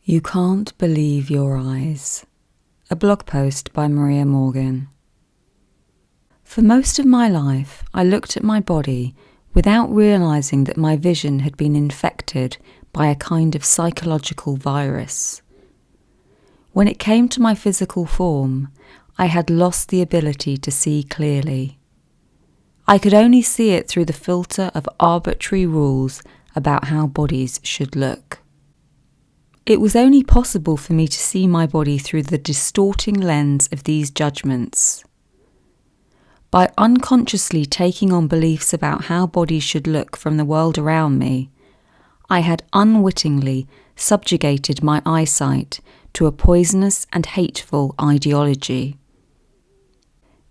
You Can't Believe Your Eyes. A blog post by Maria Morgan. For most of my life, I looked at my body without realizing that my vision had been infected by a kind of psychological virus. When it came to my physical form, I had lost the ability to see clearly. I could only see it through the filter of arbitrary rules about how bodies should look. It was only possible for me to see my body through the distorting lens of these judgments. By unconsciously taking on beliefs about how bodies should look from the world around me, I had unwittingly subjugated my eyesight to a poisonous and hateful ideology.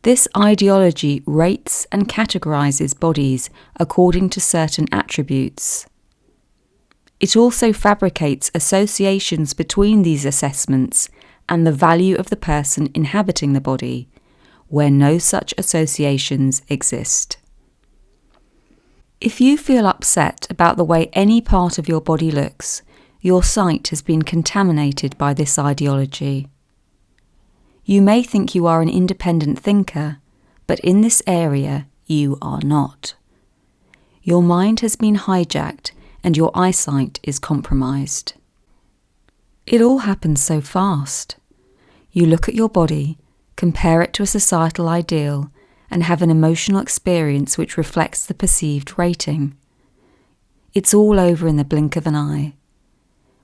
This ideology rates and categorizes bodies according to certain attributes. It also fabricates associations between these assessments and the value of the person inhabiting the body, where no such associations exist. If you feel upset about the way any part of your body looks, your sight has been contaminated by this ideology. You may think you are an independent thinker, but in this area you are not. Your mind has been hijacked and your eyesight is compromised. It all happens so fast. You look at your body, compare it to a societal ideal, and have an emotional experience which reflects the perceived rating. It's all over in the blink of an eye.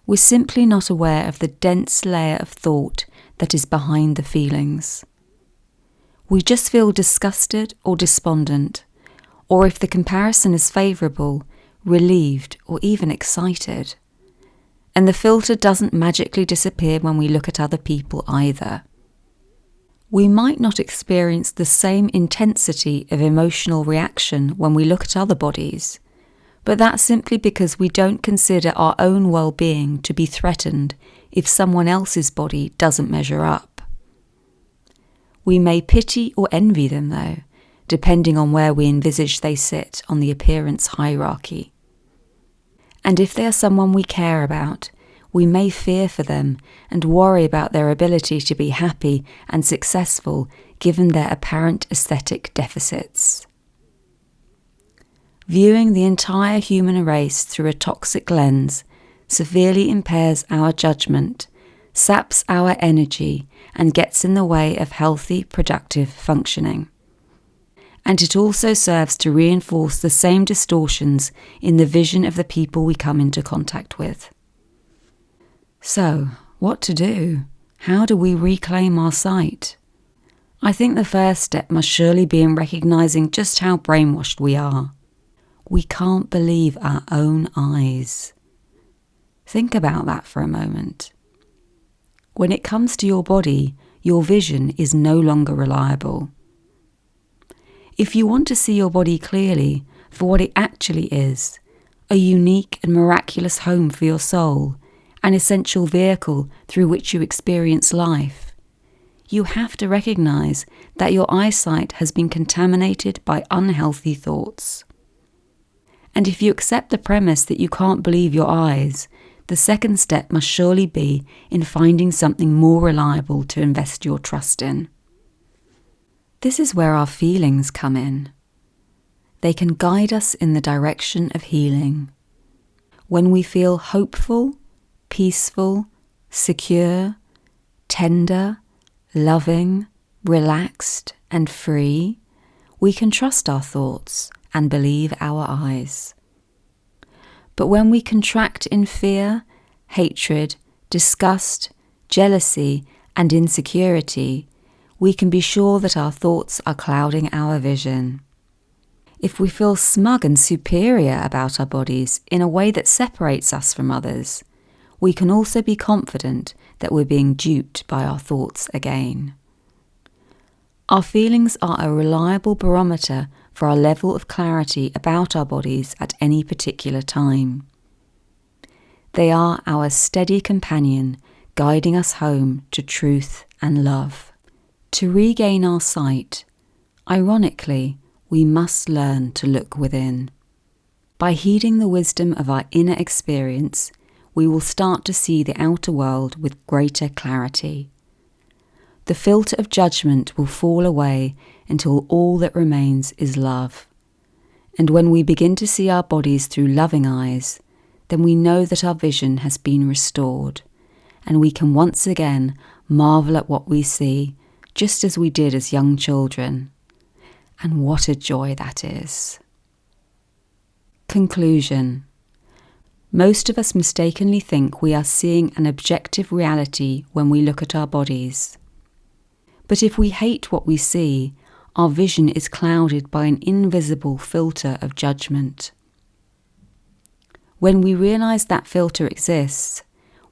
We're simply not aware of the dense layer of thought that is behind the feelings. We just feel disgusted or despondent, or if the comparison is favourable, relieved or even excited. And the filter doesn't magically disappear when we look at other people either. We might not experience the same intensity of emotional reaction when we look at other bodies, but that's simply because we don't consider our own well-being to be threatened if someone else's body doesn't measure up. We may pity or envy them though, depending on where we envisage they sit on the appearance hierarchy. And if they are someone we care about, we may fear for them and worry about their ability to be happy and successful given their apparent aesthetic deficits. Viewing the entire human race through a toxic lens severely impairs our judgment, saps our energy, and gets in the way of healthy, productive functioning. And it also serves to reinforce the same distortions in the vision of the people we come into contact with. So, what to do? How do we reclaim our sight? I think the first step must surely be in recognizing just how brainwashed we are. We can't believe our own eyes. Think about that for a moment. When it comes to your body, your vision is no longer reliable. If you want to see your body clearly for what it actually is, a unique and miraculous home for your soul, an essential vehicle through which you experience life, you have to recognize that your eyesight has been contaminated by unhealthy thoughts. And if you accept the premise that you can't believe your eyes, the second step must surely be in finding something more reliable to invest your trust in. This is where our feelings come in. They can guide us in the direction of healing. When we feel hopeful, peaceful, secure, tender, loving, relaxed, and free, we can trust our thoughts and believe our eyes. But when we contract in fear, hatred, disgust, jealousy, and insecurity, we can be sure that our thoughts are clouding our vision. If we feel smug and superior about our bodies in a way that separates us from others, we can also be confident that we're being duped by our thoughts again. Our feelings are a reliable barometer for our level of clarity about our bodies at any particular time. They are our steady companion, guiding us home to truth and love. To regain our sight, ironically, we must learn to look within. By heeding the wisdom of our inner experience, we will start to see the outer world with greater clarity. The filter of judgment will fall away until all that remains is love. And when we begin to see our bodies through loving eyes, then we know that our vision has been restored, and we can once again marvel at what we see, just as we did as young children. And what a joy that is. Conclusion. Most of us mistakenly think we are seeing an objective reality when we look at our bodies. But if we hate what we see, our vision is clouded by an invisible filter of judgment. When we realize that filter exists,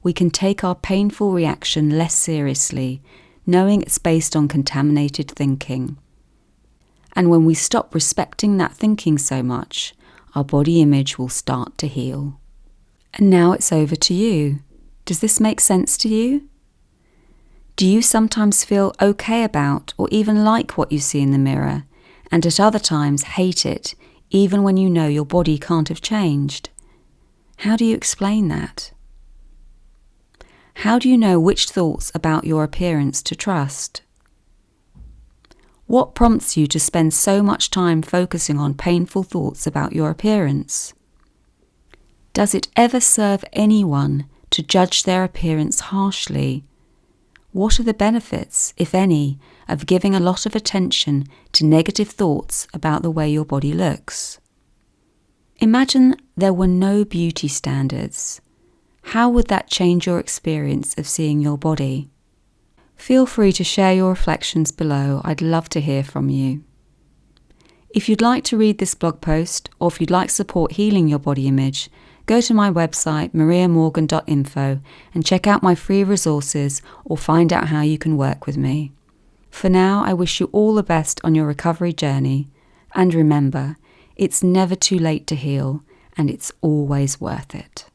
we can take our painful reaction less seriously, knowing it's based on contaminated thinking. And when we stop respecting that thinking so much, our body image will start to heal. And now it's over to you. Does this make sense to you? Do you sometimes feel okay about or even like what you see in the mirror, and at other times hate it, even when you know your body can't have changed? How do you explain that? How do you know which thoughts about your appearance to trust? What prompts you to spend so much time focusing on painful thoughts about your appearance? Does it ever serve anyone to judge their appearance harshly? What are the benefits, if any, of giving a lot of attention to negative thoughts about the way your body looks? Imagine there were no beauty standards. How would that change your experience of seeing your body? Feel free to share your reflections below. I'd love to hear from you. If you'd like to read this blog post, or if you'd like support healing your body image, go to my website mariamorgan.info and check out my free resources or find out how you can work with me. For now, I wish you all the best on your recovery journey, and remember, it's never too late to heal, and it's always worth it.